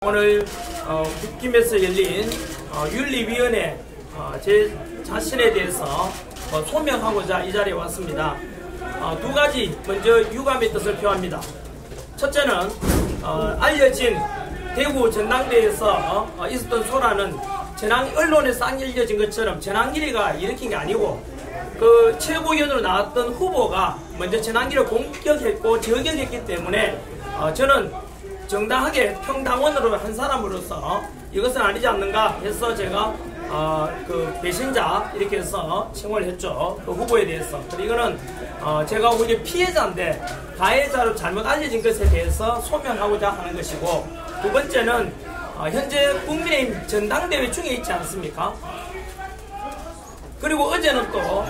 오늘 국힘에서 열린 윤리위원회 제 자신에 대해서 소명하고자 이 자리에 왔습니다. 두 가지 먼저 유감의 뜻을 표합니다. 첫째는 알려진 대구 전당대회에서 있었던 소란은 언론에서 안 알려진 것처럼 전환기리가 일으킨 게 아니고 그 최고위원으로 나왔던 후보가 먼저 전환기를 공격했고 저격했기 때문에 저는 정당하게 평당원으로 한 사람으로서 이것은 아니지 않는가 해서 제가 그 배신자 이렇게 해서 칭호를 했죠. 그 후보에 대해서. 그리고 이거는 제가 오히려 피해자인데 가해자로 잘못 알려진 것에 대해서 소명하고자 하는 것이고, 두 번째는 현재 국민의힘 전당대회 중에 있지 않습니까? 그리고 어제는 또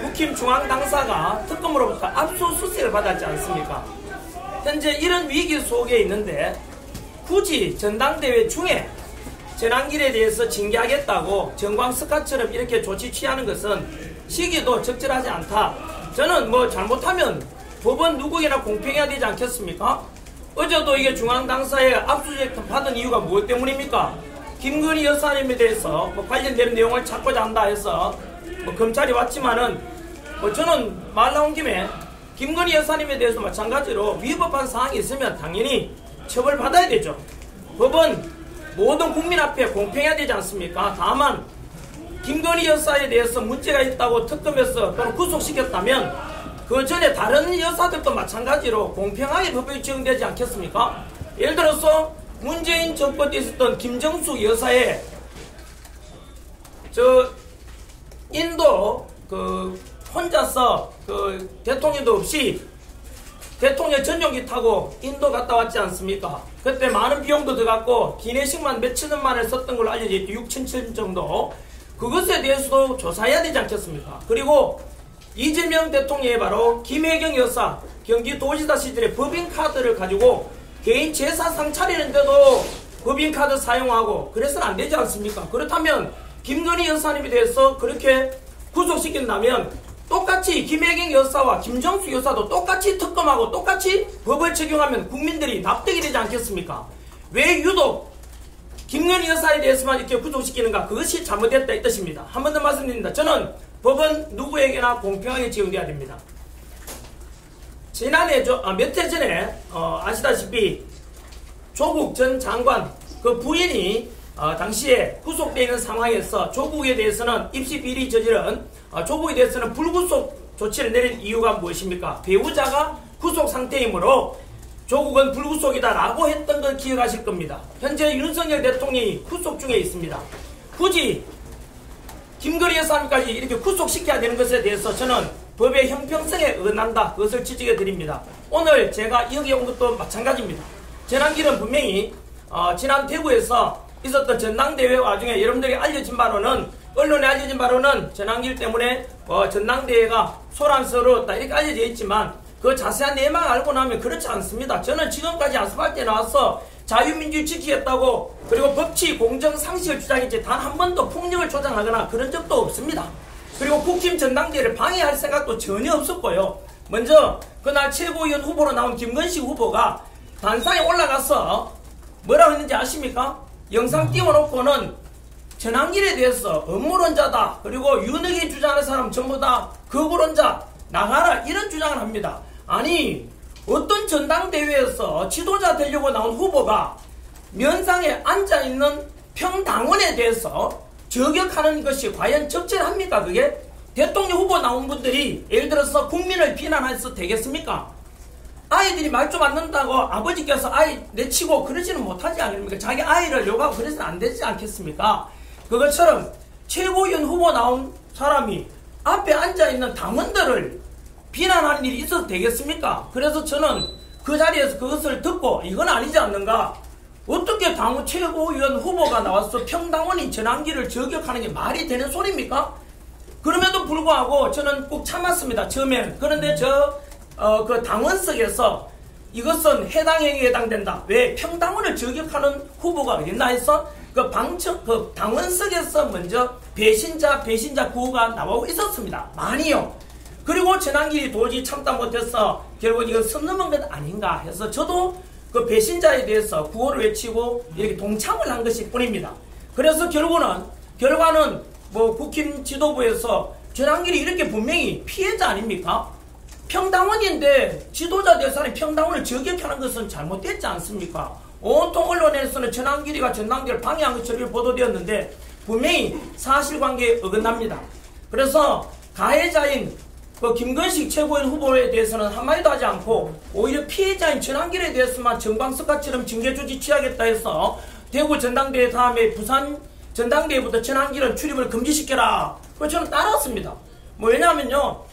국힘 중앙당사가 특검으로부터 압수수색을 받았지 않습니까? 현재 이런 위기 속에 있는데 굳이 전당대회 중에 전환길에 대해서 징계하겠다고 정광석화처럼 이렇게 조치 취하는 것은 시기도 적절하지 않다. 저는 뭐 잘못하면 법은 누구에게나 공평해야 되지 않겠습니까? 어제도 이게 중앙당사에 압수수색 받은 이유가 무엇 때문입니까? 김건희 여사님에 대해서 관련된 내용을 찾고자 한다 해서 검찰이 왔지만은 저는 말 나온 김에 김건희 여사님에 대해서 마찬가지로 위법한 사항이 있으면 당연히 처벌받아야 되죠. 법은 모든 국민 앞에 공평해야 되지 않습니까? 다만 김건희 여사에 대해서 문제가 있다고 특검에서 또는 구속시켰다면 그 전에 다른 여사들도 마찬가지로 공평하게 법이 적용되지 않겠습니까? 예를 들어서 문재인 정권 때 있었던 김정숙 여사의 인도 혼자서 대통령도 없이 대통령 전용기 타고 인도 갔다 왔지 않습니까? 그때 많은 비용도 들어갔고 기내식만 몇천원만을 썼던 걸로 알려져 있죠. 6,000천 정도. 그것에 대해서도 조사해야 되지 않겠습니까? 그리고 이재명 대통령이 바로 김혜경 여사 경기도지사 시절에 법인카드를 가지고 개인 제사상 차리는데도 법인카드 사용하고 그래서는 안 되지 않습니까? 그렇다면 김건희 여사님에 대해서 그렇게 구속시킨다면 똑같이 김혜경 여사와 김정숙 여사도 똑같이 특검하고 똑같이 법을 적용하면 국민들이 납득이 되지 않겠습니까? 왜 유독 김건희 여사에 대해서만 이렇게 구속시키는가? 그것이 잘못됐다 이 뜻입니다. 한 번 더 말씀드립니다. 저는 법은 누구에게나 공평하게 적용돼야 됩니다. 지난해 몇 해 전에 아시다시피 조국 전 장관 그 부인이 당시에 구속되어 있는 상황에서 조국에 대해서는 입시 비리 저지른 조국에 대해서는 불구속 조치를 내린 이유가 무엇입니까? 배우자가 구속 상태이므로 조국은 불구속이다 라고 했던 걸 기억하실 겁니다. 현재 윤석열 대통령이 구속 중에 있습니다. 굳이 김건희 여사님까지 이렇게 구속시켜야 되는 것에 대해서 저는 법의 형평성에 어긋난다, 그것을 지적해 드립니다. 오늘 제가 여기 온 것도 마찬가지입니다. 전환길은 분명히 지난 대구에서 있었던 전당대회 와중에 여러분들이 언론에 알려진 바로는 전환길 때문에 전당대회가 소란스러웠다 이렇게 알려져 있지만 그 자세한 내용만 알고 나면 그렇지 않습니다. 저는 지금까지 아스팔트에 나와서 자유민주주의 지키겠다고 그리고 법치 공정 상식을 주장했지 단 한 번도 폭력을 조장하거나 그런 적도 없습니다. 그리고 국힘 전당대회를 방해할 생각도 전혀 없었고요. 먼저 그날 최고위원 후보로 나온 김건식 후보가 단상에 올라가서 뭐라고 했는지 아십니까? 영상 띄워놓고는 전환길에 대해서 업무론자다, 그리고 윤핵이 주장하는 사람 전부 다 극우론자 나가라, 이런 주장을 합니다. 아니 어떤 전당대회에서 지도자 되려고 나온 후보가 면상에 앉아있는 평당원에 대해서 저격하는 것이 과연 적절합니까? 그게 대통령 후보 나온 분들이 예를 들어서 국민을 비난해서 되겠습니까? 아이들이 말 좀 안 듣는다고 아버지께서 아이 내치고 그러지는 못하지 않습니까? 자기 아이를 욕하고 그래서는 안 되지 않겠습니까? 그것처럼 최고위원 후보 나온 사람이 앞에 앉아있는 당원들을 비난하는 일이 있어도 되겠습니까? 그래서 저는 그 자리에서 그것을 듣고 이건 아니지 않는가? 어떻게 최고위원 후보가 나와서 평당원인 전환길을 저격하는 게 말이 되는 소리입니까? 그럼에도 불구하고 저는 꼭 참았습니다. 처음에는. 그런데 그 당원석에서 이것은 해당 행위에 해당된다. 왜 평당원을 저격하는 후보가 어딨나 해서 그 당원석에서 먼저 배신자 구호가 나오고 있었습니다. 많이요. 그리고 전환길이 도저히 참다 못해서 결국 이건 선 넘은 것 아닌가 해서 저도 그 배신자에 대해서 구호를 외치고 이렇게 동참을 한 것일 뿐입니다. 그래서 결과는 뭐 국힘 지도부에서 전환길이 이렇게 분명히 피해자 아닙니까? 평당원인데 지도자 될 사람이 평당원을 저격하는 것은 잘못됐지 않습니까? 온통 언론에서는 전환길이가 전당대회를 방해한 것처럼 보도되었는데 분명히 사실관계에 어긋납니다. 그래서 가해자인 김건식 최고위원 후보에 대해서는 한마디도 하지 않고 오히려 피해자인 전환길에 대해서만 정광석화처럼 징계조치 취하겠다 해서 대구 전당대회 다음에 부산 전당대회부터 전환길은 출입을 금지시켜라. 그래서 저는 따랐습니다. 왜냐하면요,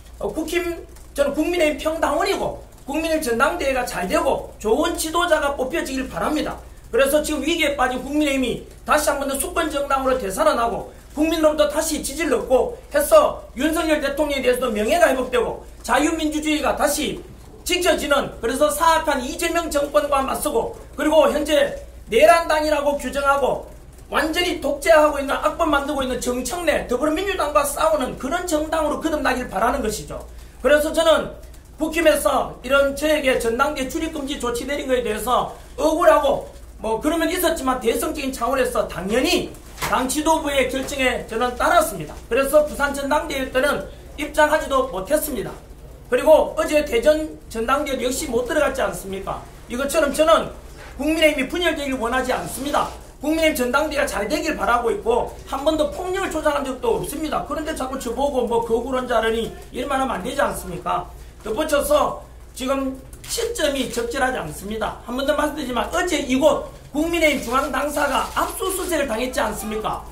저는 국민의힘 평당원이고 국민의힘 전당대회가 잘 되고 좋은 지도자가 뽑혀지길 바랍니다. 그래서 지금 위기에 빠진 국민의힘이 다시 한 번 더 수권정당으로 되살아나고 국민으로부터 다시 지지를 얻고 해서 윤석열 대통령에 대해서도 명예가 회복되고 자유민주주의가 다시 지켜지는, 그래서 사악한 이재명 정권과 맞서고, 그리고 현재 내란당이라고 규정하고 완전히 독재하고 있는, 악법 만들고 있는 정청래 더불어민주당과 싸우는 그런 정당으로 거듭나길 바라는 것이죠. 그래서 저는 국힘에서 이런 저에게 전당대회 출입금지 조치 내린 것에 대해서 억울하고 그러면 있었지만 대성적인 차원에서 당연히 당 지도부의 결정에 저는 따랐습니다. 그래서 부산 전당대회 때는 입장하지도 못했습니다. 그리고 어제 대전 전당대회 역시 못 들어갔지 않습니까? 이것처럼 저는 국민의힘이 분열되길 원하지 않습니다. 국민의힘 전당대회가 잘 되길 바라고 있고 한 번도 폭력을 조장한 적도 없습니다. 그런데 자꾸 저보고 거구론자라니 이러면 하면 안 되지 않습니까? 덧붙여서 지금 시점이 적절하지 않습니다. 한 번 더 말씀드리지만 어제 이곳 국민의힘 중앙당사가 압수수색을 당했지 않습니까?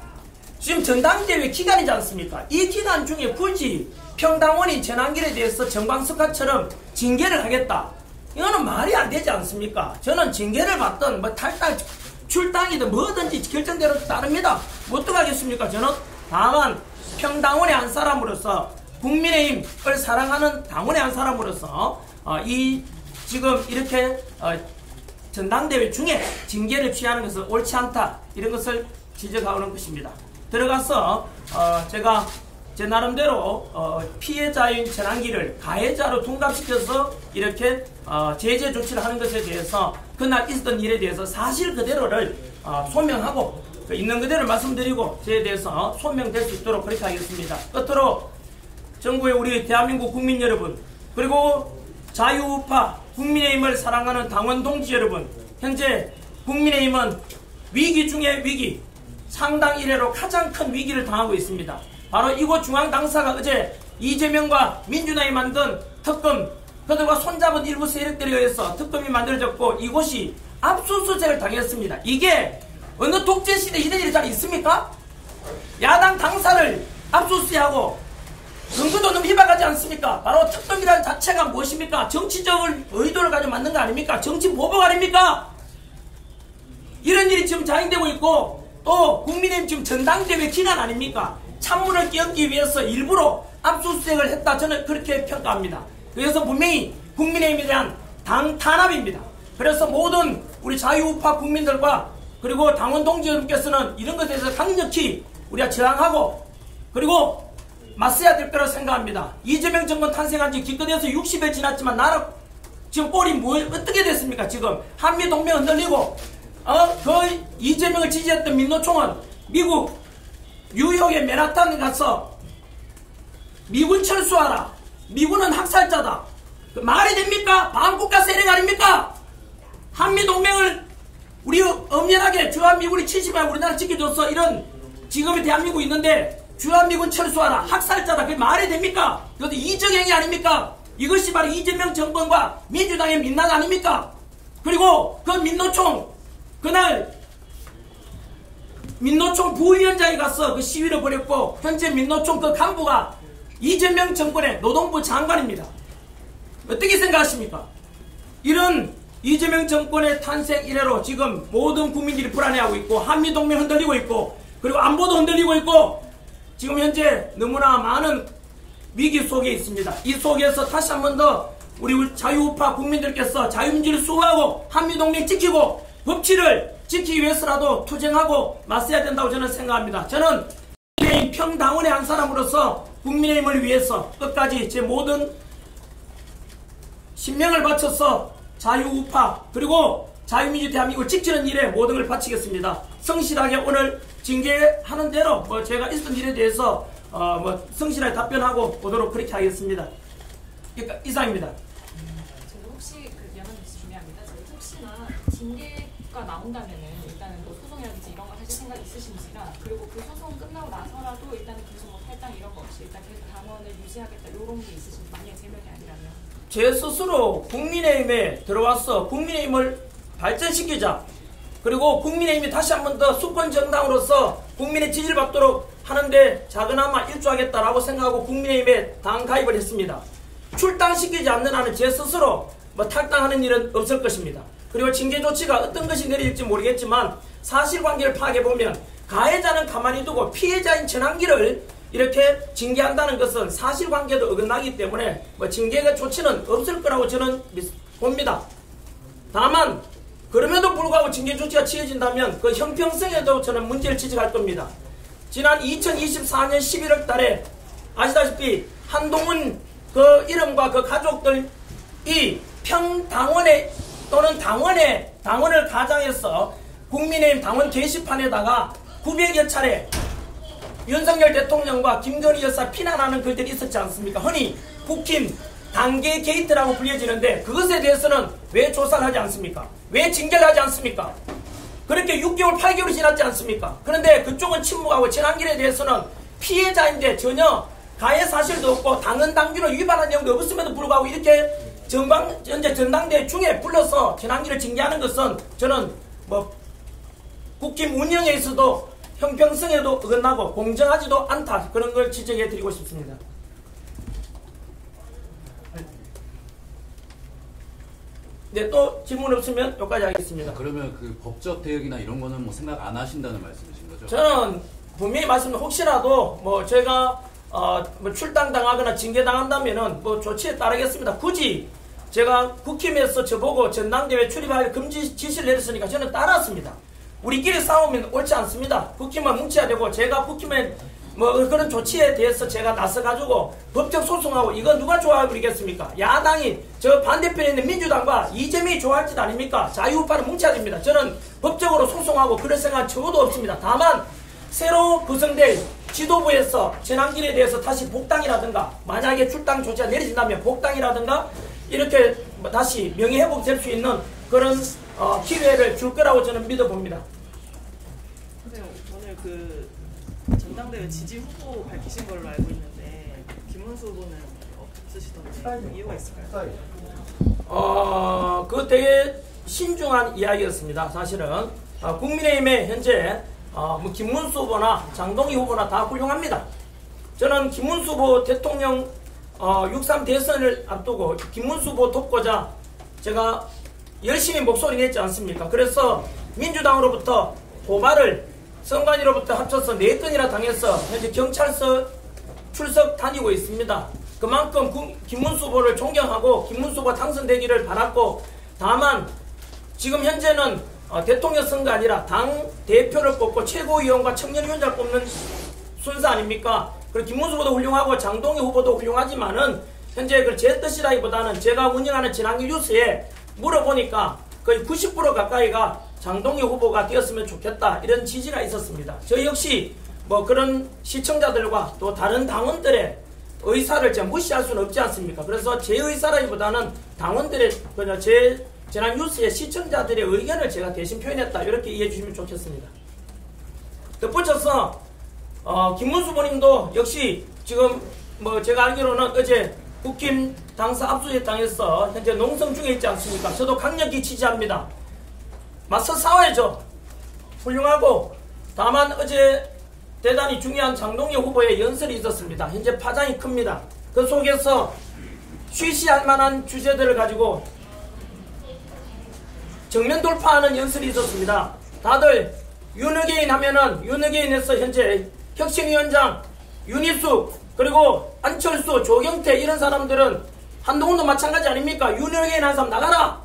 지금 전당대회 기간이지 않습니까? 이 기간 중에 굳이 평당원이 전환길에 대해서 정광석화처럼 징계를 하겠다. 이거는 말이 안 되지 않습니까? 저는 징계를 받든 탈당, 출당이든 뭐든지 결정대로 따릅니다. 뭐 어떡하겠습니까? 저는 다만 평당원의 한 사람으로서 국민의힘을 사랑하는 당원의 한 사람으로서 지금 이렇게 전당대회 중에 징계를 취하는 것은 옳지 않다, 이런 것을 지적하는 것입니다. 들어가서 제가 제 나름대로 피해자인 전환길을 가해자로 둔갑시켜서 이렇게 제재 조치를 하는 것에 대해서 그날 있었던 일에 대해서 사실 그대로를 소명하고 있는 그대로 말씀드리고 저에 대해서 소명될 수 있도록 그렇게 하겠습니다. 끝으로 정부의 우리 대한민국 국민 여러분, 그리고 자유우파 국민의힘을 사랑하는 당원 동지 여러분, 현재 국민의힘은 위기 중의 위기, 상당 이래로 가장 큰 위기를 당하고 있습니다. 바로 이곳 중앙당사가 어제 이재명과 민주당이 만든 특검, 그들과 손잡은 일부 세력들에 의해서 특검이 만들어졌고 이곳이 압수수색을 당했습니다. 이게 어느 독재시대 이런 일이 잘 있습니까? 야당 당사를 압수수색하고 근거도 너무 희박하지 않습니까? 바로 특검이라는 자체가 무엇입니까? 정치적인 의도를 가지고 만든 거 아닙니까? 정치 보복 아닙니까? 이런 일이 지금 자행되고 있고 또 국민의힘 지금 전당대회 기간 아닙니까? 찬물을 끼얹기 위해서 일부러 압수수색을 했다, 저는 그렇게 평가합니다. 그래서 분명히 국민의힘에 대한 당 탄압입니다. 그래서 모든 우리 자유우파 국민들과 그리고 당원 동지 여러분께서는 이런 것에 대해서 강력히 우리가 저항하고 그리고 맞서야 될 거라고 생각합니다. 이재명 정권 탄생한 지 기껏해서 60일 지났지만 나라 지금 꼴이 어떻게 됐습니까? 지금 한미동맹 흔들리고 그 이재명을 지지했던 민노총은 미국 뉴욕의 맨하탄에 가서 미군 철수하라, 미군은 학살자다, 말이 됩니까? 반국가 세력 아닙니까? 한미동맹을 우리 엄연하게 주한미군이 70년 우리나라 지켜줘서 이런 지금의 대한민국이 있는데 주한미군 철수하라, 학살자다, 그게 말이 됩니까? 그것도 이적행위 아닙니까? 이것이 바로 이재명 정권과 민주당의 민낯 아닙니까? 그리고 그 민노총 그날 민노총 부위원장이 가서 그 시위를 벌였고 현재 민노총 그 간부가 이재명 정권의 노동부 장관입니다. 어떻게 생각하십니까? 이런 이재명 정권의 탄생 이래로 지금 모든 국민들이 불안해하고 있고 한미동맹 흔들리고 있고 그리고 안보도 흔들리고 있고 지금 현재 너무나 많은 위기 속에 있습니다. 이 속에서 다시 한 번 더 우리 자유우파 국민들께서 자유민주를 수호하고 한미동맹 지키고 법치를 지키기 위해서라도 투쟁하고 맞서야 된다고 저는 생각합니다. 저는 국민의힘 평당원의 한 사람으로서 국민의힘을 위해서 끝까지 제 모든 신명을 바쳐서 자유우파 그리고 자유민주 대한민국을 지키는 일에 모든 걸 바치겠습니다. 성실하게 오늘 징계하는 대로 제가 있었던 일에 대해서 성실하게 답변하고 오도록 그렇게 하겠습니다. 이상입니다. 저도 혹시 미안한 데 중요합니다. 저희 혹시나 징계가 나온다면은 일단은 뭐 소송이라든지 이런 걸 하실 생각 있으신지라, 그리고 그 소송 끝나고 나서라도 일단은 계속 뭐 탈당 이런 거 없이 일단 계속 당원을 유지하겠다 이런 게 있으신지, 만약에 제명이 아니라면. 제 스스로 국민의힘에 들어와서 국민의힘을 발전시키자, 그리고 국민의힘이 다시 한 번 더 수권정당으로서 국민의 지지를 받도록 하는데 작은아마 일조하겠다라고 생각하고 국민의힘에 당 가입을 했습니다. 출당시키지 않는 한은 제 스스로 탈당하는 일은 없을 것입니다. 그리고 징계 조치가 어떤 것이 내릴지 모르겠지만 사실관계를 파악해보면 가해자는 가만히 두고 피해자인 전환기를 이렇게 징계한다는 것은 사실관계도 어긋나기 때문에 징계 조치는 없을 거라고 저는 봅니다. 다만 그럼에도 불구하고 징계 조치가 취해진다면 그 형평성에도 저는 문제를 지적할 겁니다. 지난 2024년 11월 달에 아시다시피 한동훈 그 이름과 그 가족들이 평당원에 또는 당원을 가장해서 국민의힘 당원 게시판에다가 900여 차례 윤석열 대통령과 김건희 여사 비난하는 글들이 있었지 않습니까? 흔히 국힘 단계 게이트라고 불려지는데 그것에 대해서는 왜 조사를 하지 않습니까? 왜 징계를 하지 않습니까? 그렇게 6개월, 8개월이 지났지 않습니까? 그런데 그쪽은 침묵하고 지난길에 대해서는 피해자인데 전혀 가해 사실도 없고 당헌 당규를 위반한 내용도 없음에도 불구하고 이렇게 현재 전당대회 중에 불러서 지난길을 징계하는 것은 저는 국힘 운영에 있어도 형평성에도 어긋나고 공정하지도 않다, 그런 걸 지적해 드리고 싶습니다. 네, 또 질문 없으면 여기까지 하겠습니다. 그러면 그 법적 대응이나 이런 거는 뭐 생각 안 하신다는 말씀이신 거죠? 저는 분명히 말씀드리면 혹시라도 제가 출당당하거나 징계당한다면은 조치에 따르겠습니다. 굳이 제가 국힘에서 저보고 전당대회 출입할 금지 지시를 내렸으니까 저는 따랐습니다. 우리끼리 싸우면 옳지 않습니다. 국힘은 뭉쳐야 되고, 제가 국힘에 그런 조치에 대해서 제가 나서가지고 법적 소송하고, 이건 누가 좋아하고 그러겠습니까? 야당이 저 반대편에 있는 민주당과 이재명이 좋아할 짓 아닙니까? 자유우파는 뭉쳐야 됩니다. 저는 법적으로 소송하고 그럴 생각은 적어도 없습니다. 다만 새로 구성될 지도부에서 전환길에 대해서 다시 복당이라든가, 만약에 출당 조치가 내려진다면 복당이라든가 이렇게 다시 명예회복될 수 있는 그런 기회를 줄 거라고 저는 믿어봅니다. 네, 오늘 그 전당대회 지지 후보 밝히신 걸로 알고 있는데 김문수 후보는 없으시던데 이유가 있을까요? 그거 되게 신중한 이야기였습니다. 사실은 국민의힘에 현재 김문수 후보나 장동희 후보나 다 훌륭합니다. 저는 김문수 후보 대통령 6.3 대선을 앞두고 김문수 후보 돕고자 제가 열심히 목소리 냈지 않습니까? 그래서 민주당으로부터 고발을 선관위로부터 합쳐서 4건이나 당해서 현재 경찰서 출석 다니고 있습니다. 그만큼 김문수 후보를 존경하고 김문수 후보가 당선되기를 바랐고, 다만 지금 현재는 대통령 선거가 아니라 당 대표를 뽑고 최고위원과 청년위원장을 뽑는 순서 아닙니까? 그리고 김문수 후보도 훌륭하고 장동희 후보도 훌륭하지만은 현재 제 뜻이라기보다는 제가 운영하는 진앙기 뉴스에 물어보니까 거의 90% 가까이가 장동희 후보가 되었으면 좋겠다, 이런 지지가 있었습니다. 저희 역시 그런 시청자들과 또 다른 당원들의 의사를 제가 무시할 수는 없지 않습니까? 그래서 제 의사라기보다는 당원들의 제 재난 뉴스의 시청자들의 의견을 제가 대신 표현했다, 이렇게 이해해 주시면 좋겠습니다. 덧붙여서 김문수 후보님도 역시 지금 제가 알기로는 어제 국힘 당사 압수수색 당해서 현재 농성 중에 있지 않습니까? 저도 강력히 지지합니다. 맞서 싸워야죠. 훌륭하고, 다만 어제 대단히 중요한 장동희 후보의 연설이 있었습니다. 현재 파장이 큽니다. 그 속에서 쉬쉬할 만한 주제들을 가지고 정면 돌파하는 연설이 있었습니다. 다들 윤의게인 하면은 윤의게인에서 현재 혁신위원장 윤희숙, 그리고 안철수, 조경태 이런 사람들은 한동훈도 마찬가지 아닙니까? 윤의게인 한 사람 나가라!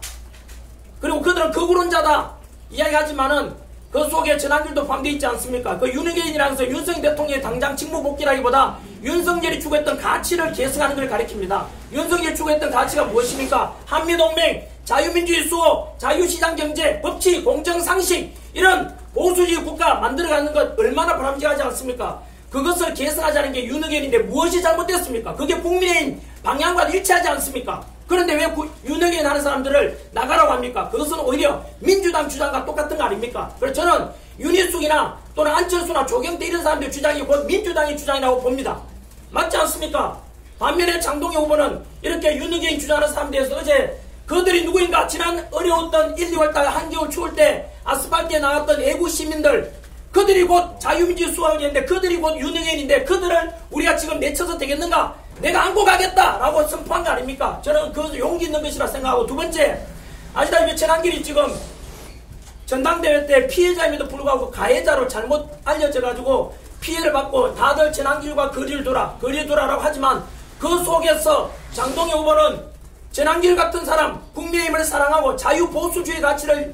그리고 그들은 거구론자다 이야기하지만은 그 속에 전환길도 포함되어 있지 않습니까? 그 윤의게인이라는 것은 윤석열 대통령의 당장 직무복귀라기보다 윤석열이 추구했던 가치를 계승하는 걸 가리킵니다. 윤석열이 추구했던 가치가 무엇입니까? 한미동맹 자유민주주의 수호, 자유시장경제, 법치, 공정상식 이런 보수주의 국가 만들어가는 것 얼마나 바람직하지 않습니까? 그것을 개선하자는 게 윤핵관인데 무엇이 잘못됐습니까? 그게 국민의힘 방향과 일치하지 않습니까? 그런데 왜 윤핵관 하는 사람들을 나가라고 합니까? 그것은 오히려 민주당 주장과 똑같은 거 아닙니까? 그래서 저는 윤희숙이나 또는 안철수나 조경태 이런 사람들 주장이 곧 민주당의 주장이라고 봅니다. 맞지 않습니까? 반면에 장동영 후보는 이렇게 윤핵관 주장하는 사람들에서 어제 그들이 누구인가? 지난 어려웠던 1, 2월달 한겨울 추울 때 아스팔트에 나왔던 애국 시민들, 그들이 곧 자유민주주의 수호하겠는데 그들이 곧 윤핵관인데 그들을 우리가 지금 내쳐서 되겠는가? 내가 안고 가겠다라고 선포한 거 아닙니까? 저는 그것도 용기 있는 것이라 생각하고, 두 번째, 아시다시피 최남길이 지금 전당대회 때 피해자임에도 불구하고 가해자로 잘못 알려져가지고 피해를 받고 다들 최남길과 거리를 두라라고 하지만 그 속에서 장동영 후보는 최남길 같은 사람, 국민의힘을 사랑하고 자유보수주의 가치를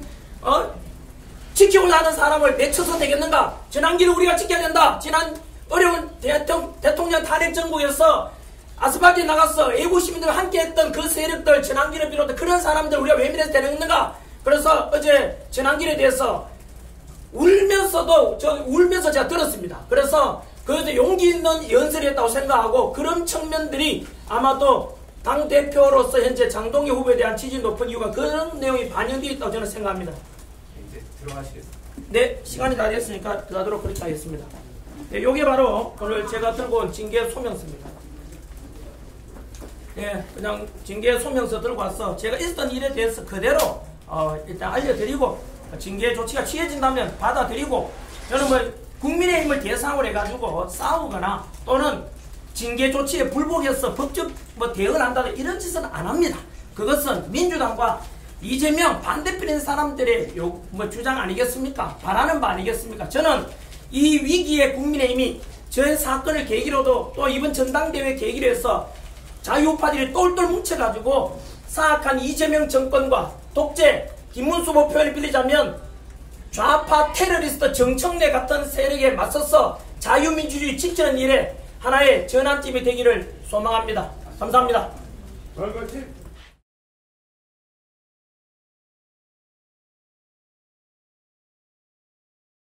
지키고자 하는 사람을 내쳐서 되겠는가? 최남길을 우리가 지켜야 된다. 지난 어려운 대통령 탄핵 정국에서 아스팔트에 나가서 애국시민들과 함께했던 그 세력들, 최남길을 비롯해 그런 사람들 우리가 외면해서 되겠는가? 그래서 어제 최남길에 대해서 울면서 제가 들었습니다. 그래서 그것도 용기 있는 연설이 했다고 생각하고, 그런 측면들이 아마도 당대표로서 현재 장동영 후보에 대한 지지율이 높은 이유가 그런 내용이 반영되어 있다고 저는 생각합니다. 이제 들어가시겠습니다. 네, 시간이 다 됐으니까 들어가도록 그렇게 하겠습니다. 네, 요게 바로 오늘 제가 들고 온 징계 소명서입니다. 네, 그냥 징계 소명서 들고 와서 제가 있었던 일에 대해서 그대로 일단 알려드리고, 징계 조치가 취해진다면 받아들이고, 저는 뭐 국민의힘을 대상으로 해가지고 싸우거나 또는 징계 조치에 불복해서 법적 대응을 한다든 이런 짓은 안 합니다. 그것은 민주당과 이재명 반대편인 사람들의 주장 아니겠습니까? 바라는 바 아니겠습니까? 저는 이 위기에 국민의힘이 전 사건을 계기로도 또 이번 전당대회 계기로 해서 자유우파들이 똘똘 뭉쳐가지고 사악한 이재명 정권과 독재, 김문수 후보 표현을 빌리자면 좌파 테러리스트 정청래 같은 세력에 맞서서 자유민주주의 지키는 일에 하나의 전환점이 되기를 소망합니다. 감사합니다.